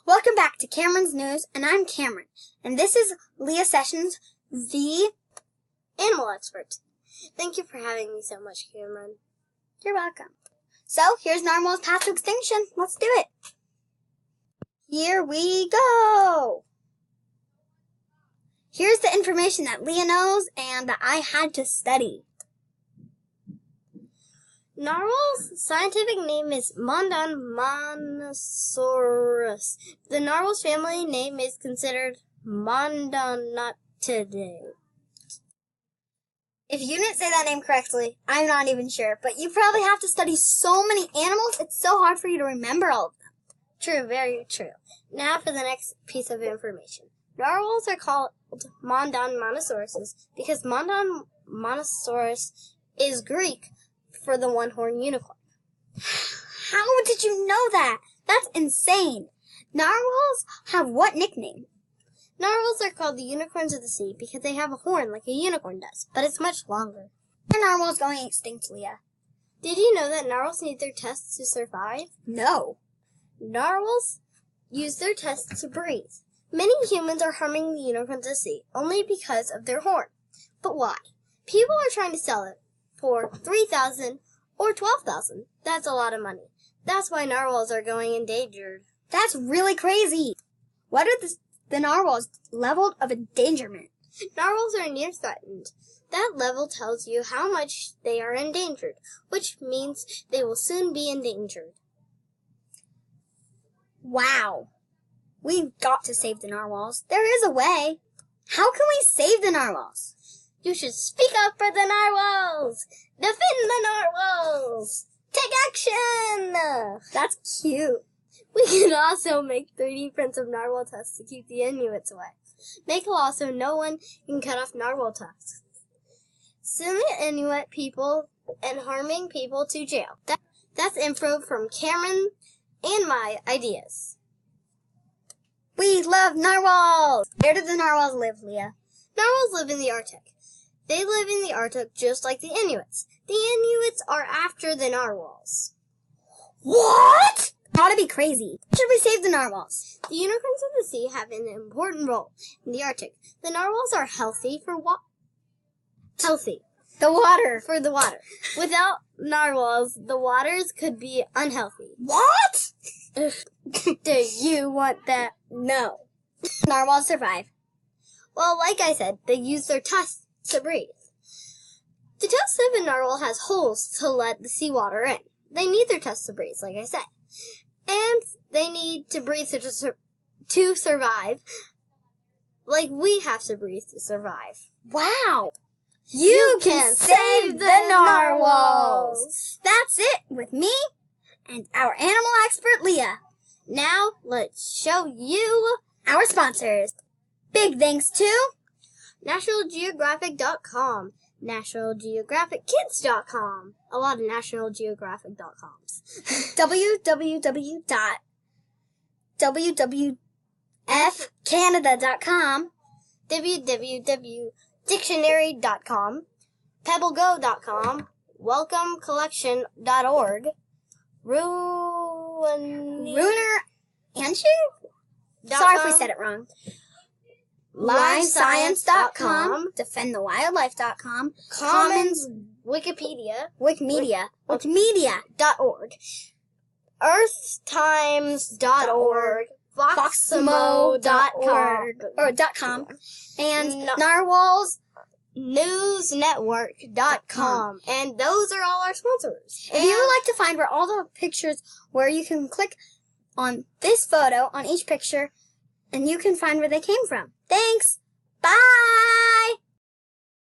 Welcome back to Cameron's News, and I'm Cameron. And this is Leah Sessions, the animal expert. Thank you for having me so much, Cameron. You're welcome. So, here's narwhals past extinction. Let's do it. Here we go. Here's the information that Leah knows and that I had to study. Narwhal's scientific name is Mondonmonosaurus. The narwhal's family name is considered Mondonatidae. If you didn't say that name correctly, I'm not even sure, but you probably have to study so many animals, it's so hard for you to remember all of them. True, very true. Now for the next piece of information. Narwhals are called Mondonmonosauruses because Mondonmonosaurus is Greek for the one-horned unicorn. How did you know that? That's insane. Narwhals have what nickname? Narwhals are called the unicorns of the sea because they have a horn like a unicorn does, but it's much longer. Are narwhals going extinct, Leah? Did you know that narwhals need their tusks to survive? No. Narwhals use their tusks to breathe. Many humans are harming the unicorns of the sea only because of their horn. But why? People are trying to sell it for $3,000 or $12,000. That's a lot of money. That's why narwhals are going endangered. That's really crazy. What are the narwhals' level of endangerment? Narwhals are near threatened. That level tells you how much they are endangered, which means they will soon be endangered. Wow. We've got to save the narwhals. There is a way. How can we save the narwhals? You should speak up for the narwhals! Defend the narwhals! Take action! That's cute. We can also make 3D prints of narwhal tusks to keep the Inuits away. Make a law so no one can cut off narwhal tusks. Send the Inuit people and harming people to jail. That's info from Cameron and my ideas. We love narwhals! Where do the narwhals live, Leah? Narwhals live in the Arctic. They live in the Arctic just like the Inuits. The Inuits are after the narwhals. What? Gotta be crazy. Should we save the narwhals? The unicorns of the sea have an important role in the Arctic. The narwhals are healthy for healthy. The water. For the water. Without narwhals, the waters could be unhealthy. What? Do you want that? No. Narwhals survive. Well, like I said, they use their tusks to breathe. The tusk of a narwhal has holes to let the seawater in. They need their tusks to breathe, like I said. And they need to breathe to survive, like we have to breathe to survive. Wow! You can save the narwhals! That's it with me and our animal expert, Leah. Now, let's show you our sponsors. Big thanks to NationalGeographic.com, NationalGeographicKids.com, a lot of NationalGeographic.coms, www.WWFcanada.com, www.dictionary.com, PebbleGo.com, WelcomeCollection.org, Runer Anshu? Sorry if we said it wrong. LiveScience.com, DefendTheWildlife.com, Commons Wikipedia, Wikimedia.org, EarthTimes.org, Voximo.com, and Narwhals Newsnetwork.com. And those are all our sponsors. If you would like to find where all the pictures, where you can click on this photo on each picture, and you can find where they came from. Thanks. Bye.